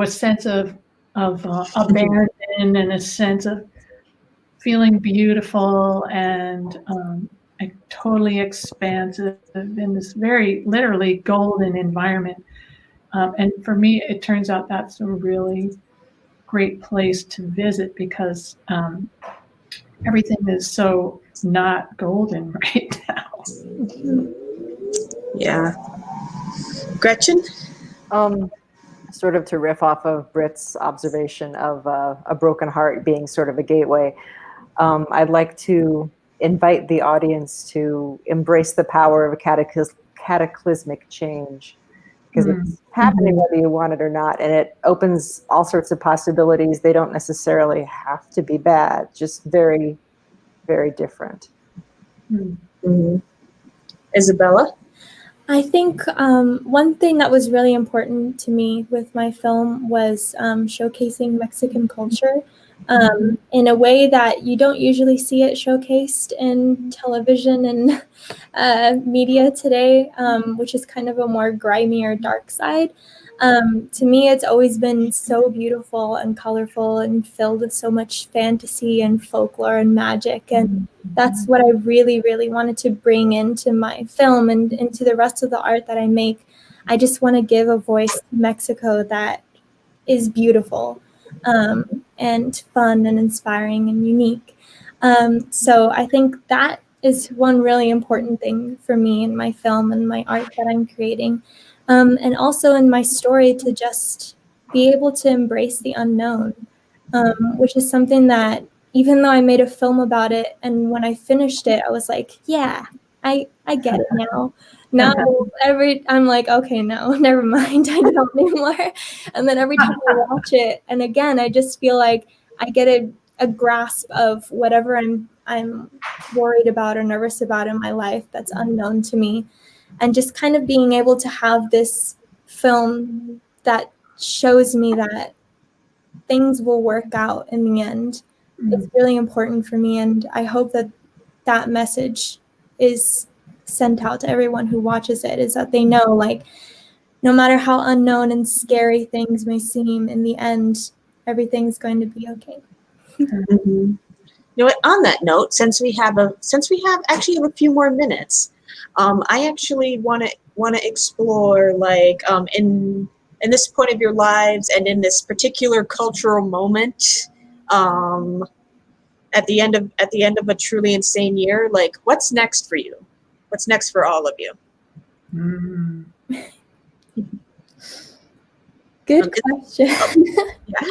sense of abandon and a sense of feeling beautiful and totally expansive in this very literally golden environment. And for me, it turns out that's a really great place to visit because everything is so not golden right now. Yeah. Gretchen? Sort of to riff off of Britt's observation of a broken heart being sort of a gateway, I'd like to invite the audience to embrace the power of a cataclysmic change, because it's happening whether you want it or not, and it opens all sorts of possibilities. They don't necessarily have to be bad, just very, very different. Isabella? I think one thing that was really important to me with my film was showcasing Mexican culture in a way that you don't usually see it showcased in television and media today, which is kind of a more grimy or dark side. To me, it's always been so beautiful and colorful and filled with so much fantasy and folklore and magic. And that's what I really, really wanted to bring into my film and into the rest of the art that I make. I just want to give a voice to Mexico that is beautiful and fun and inspiring and unique. So I think that is one really important thing for me in my film and my art that I'm creating. And also in my story to just be able to embrace the unknown, which is something that even though I made a film about it, and when I finished it, I was like, yeah, I get it now. Now I'm like, okay, no, never mind, I don't anymore. And then every time I watch it, and again, I just feel like I get a grasp of whatever I'm worried about or nervous about in my life that's unknown to me. And just kind of being able to have this film that shows me that things will work out in the end. It's really important for me, and I hope that that message is sent out to everyone who watches it, is that they know, like, no matter how unknown and scary things may seem, in the end, everything's going to be okay. Mm-hmm. You know what? On that note, since we have actually a few more minutes, I actually want to explore, like, in this point of your lives and in this particular cultural moment, at the end of a truly insane year, like, what's next for you? What's next for all of you? Mm. Good question. Yeah.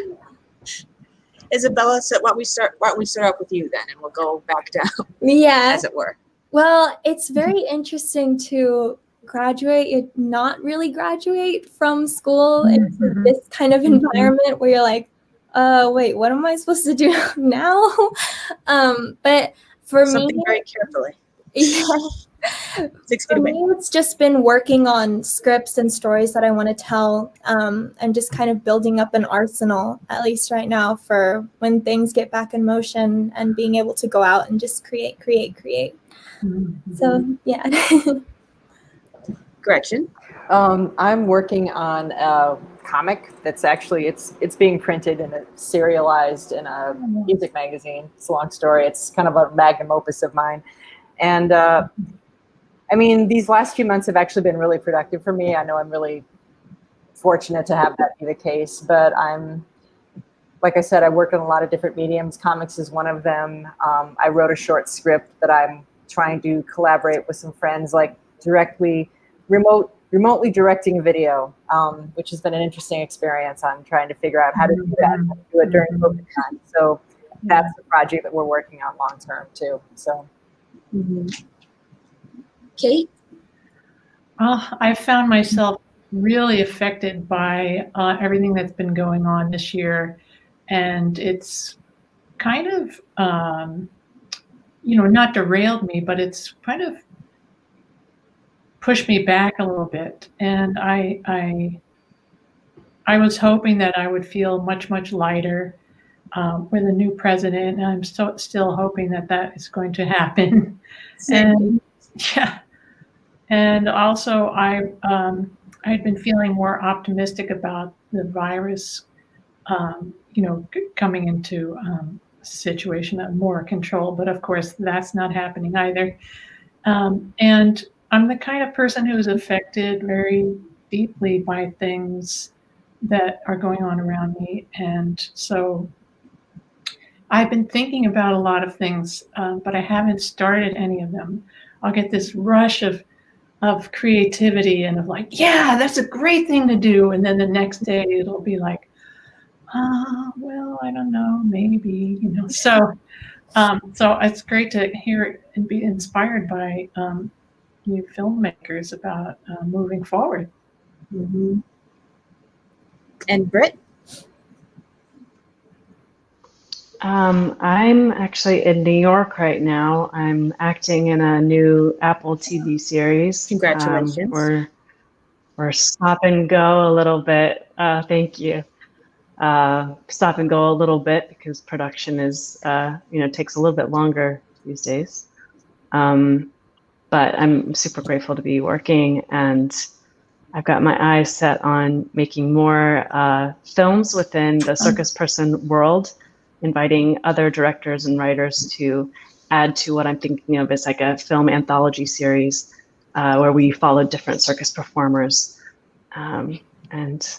Isabella, so why don't we start off with you then, and we'll go back down, Yeah. as it were. Well, it's very interesting to graduate, not really graduate from school into this kind of environment where you're like, wait, what am I supposed to do now? But for Something me, very carefully. yeah. 6 feet For away. me, it's just been working on scripts and stories that I want to tell, and just kind of building up an arsenal, at least right now, for when things get back in motion and being able to go out and just create. So, yeah. Gretchen? I'm working on a comic that's actually it's being printed and serialized in a music magazine. It's a long story. It's kind of a magnum opus of mine, and I mean, these last few months have actually been really productive for me. I know I'm really fortunate to have that be the case, but like I said, I work in a lot of different mediums. Comics is one of them. I wrote a short script that I'm trying to collaborate with some friends, like remotely directing a video, which has been an interesting experience. I'm trying to figure out how to do that, how to do it during COVID time. So that's the project that we're working on long term too. So. Kate? Well, I found myself really affected by everything that's been going on this year, and it's kind of, not derailed me, but it's kind of pushed me back a little bit. And I was hoping that I would feel much, much lighter with a new president, and I'm still hoping that that is going to happen. And yeah. And also, I'd been feeling more optimistic about the virus, coming into a situation of more control. But of course, that's not happening either. And I'm the kind of person who's affected very deeply by things that are going on around me. And so I've been thinking about a lot of things, but I haven't started any of them. I'll get this rush of creativity and of like, yeah, that's a great thing to do. And then the next day it'll be like, well, I don't know, maybe, So it's great to hear and be inspired by new filmmakers about moving forward. And Britt? I'm actually in New York right now. I'm acting in a new Apple TV series. Congratulations. We're stop and go a little bit. Thank you. Stop and go a little bit because production is, takes a little bit longer these days. But I'm super grateful to be working, and I've got my eyes set on making more films within the circus person world, inviting other directors and writers to add to what I'm thinking of as like a film anthology series where we follow different circus performers. And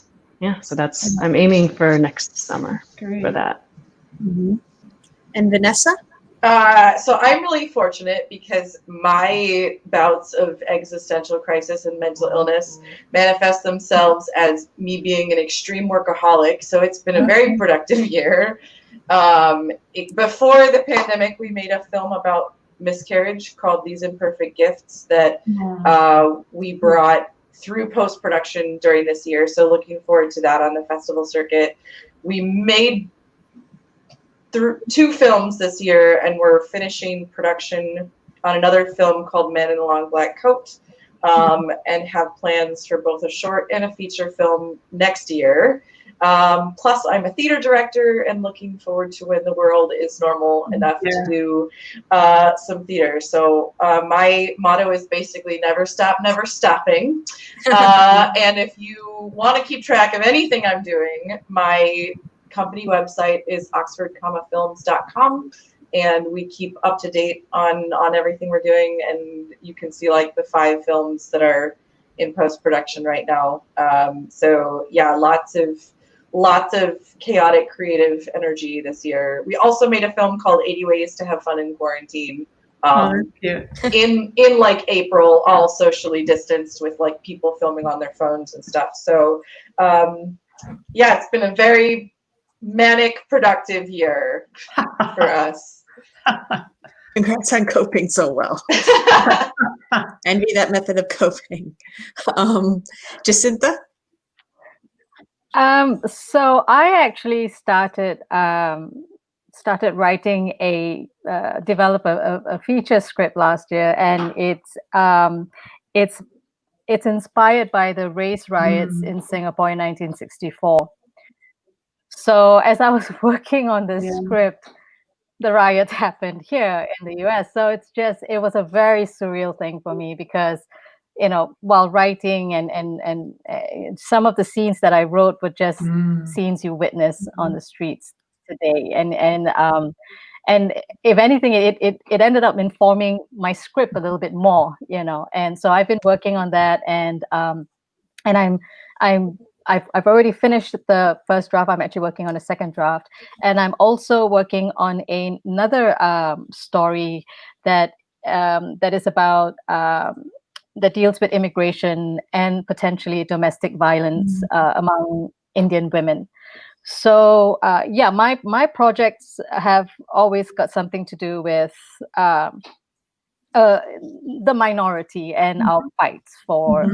yeah, so I'm aiming for next summer for that. And Vanessa? So I'm really fortunate because my bouts of existential crisis and mental illness manifest themselves as me being an extreme workaholic. So it's been a very productive year. Before the pandemic, we made a film about miscarriage called These Imperfect Gifts that we brought through post-production during this year. So looking forward to that on the festival circuit. We made through 2 films this year, and we're finishing production on another film called Man in the Long Black Coat, and have plans for both a short and a feature film next year. Plus, I'm a theater director and looking forward to when the world is normal enough to do some theater. So my motto is basically never stop, never stopping. And if you want to keep track of anything I'm doing, my company website is oxford-films.com, and we keep up to date on everything we're doing, and you can see like the 5 films that are in post-production right now. So yeah, lots of chaotic creative energy this year. We also made a film called 80 Ways to Have Fun in Quarantine. In like April, all socially distanced with like people filming on their phones and stuff. So yeah, it's been a very manic, productive year for us. Congrats on coping so well. Envy that method of coping. Jacinta? So I actually started writing develop a feature script last year, and it's inspired by the race riots in Singapore in 1964. So as I was working on this script, the riots happened here in the US. So it was a very surreal thing for me because, while writing and some of the scenes that I wrote were just scenes you witness on the streets today. And if anything, it ended up informing my script a little bit more, And so I've been working on that, and I've already finished the first draft. I'm actually working on a second draft, and I'm also working on another story that is about that deals with immigration and potentially domestic violence among Indian women. So yeah, my projects have always got something to do with the minority and our fights for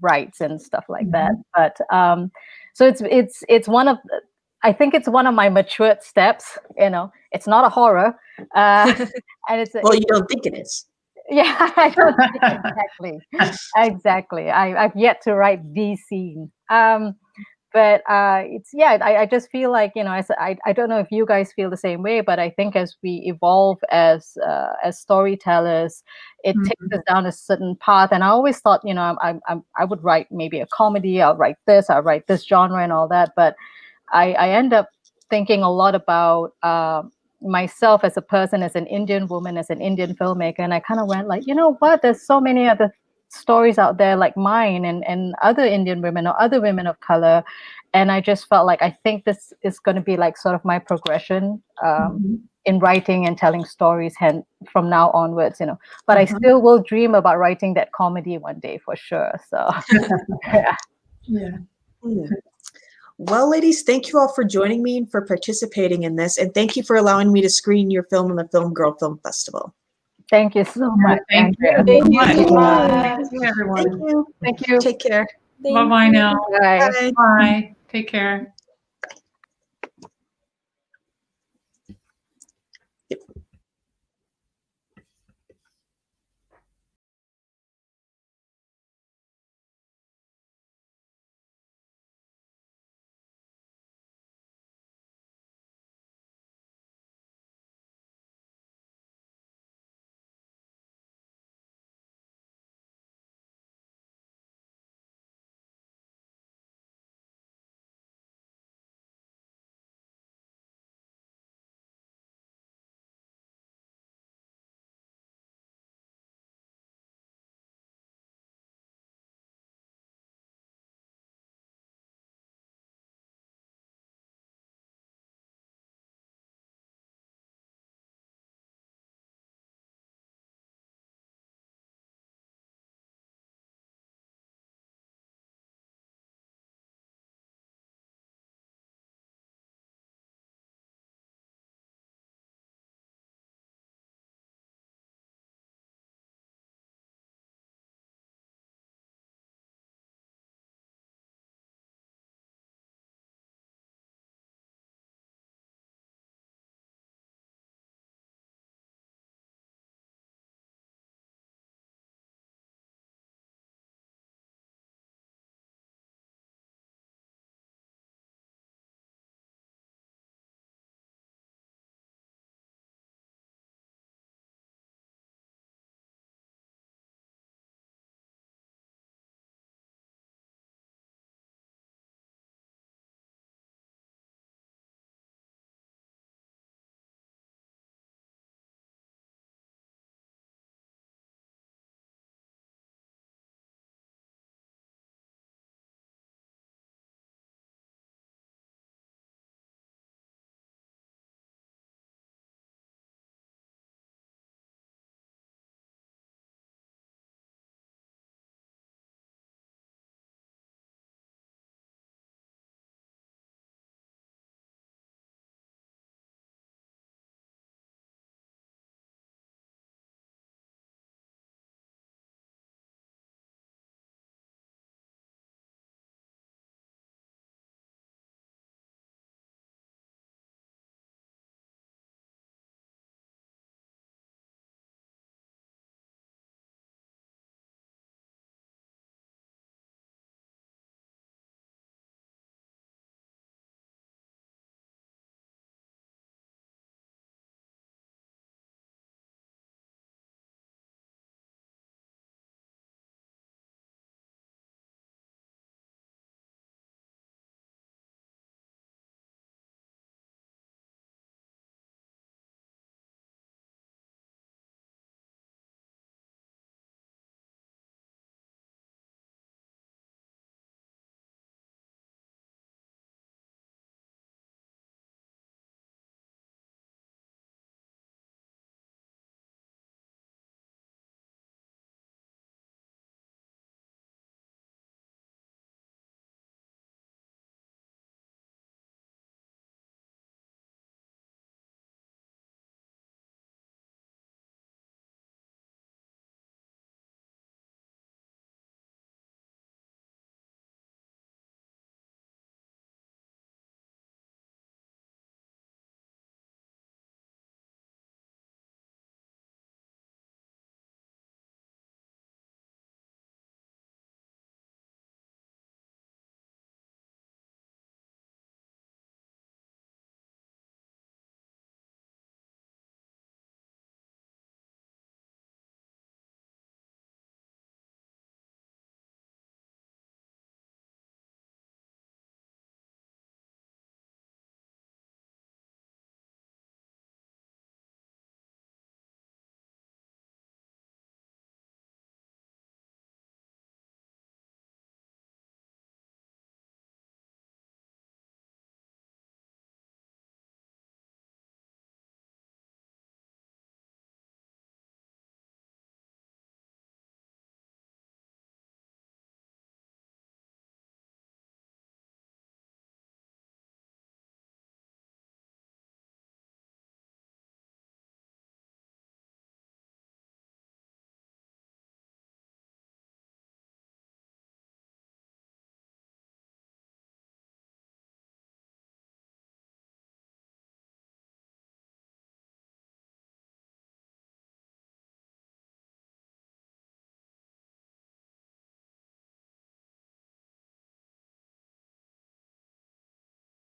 rights and stuff like that. But so it's one of, I think it's one of my matured steps. It's not a horror, and You don't think it is. Yeah, I don't think exactly. I've yet to write the scene. But I just feel like, I don't know if you guys feel the same way, but I think as we evolve as storytellers, it takes us down a certain path. And I always thought, I would write maybe a comedy, I'll write this genre and all that. But I end up thinking a lot about myself as a person, as an Indian woman, as an Indian filmmaker. And I kind of went like, what? There's so many other stories out there like mine and other Indian women or other women of color. And I just felt like, I think this is going to be like sort of my progression in writing and telling stories from now onwards, but I still will dream about writing that comedy one day for sure. So yeah. Well, ladies, thank you all for joining me and for participating in this. And thank you for allowing me to screen your film in the Film Girl Film Festival. Thank you so much. Thank you. Thank you so Thank much. you, everyone. Thank you. Thank you. Take care. Bye-bye now. Bye. Bye. Bye. Take care.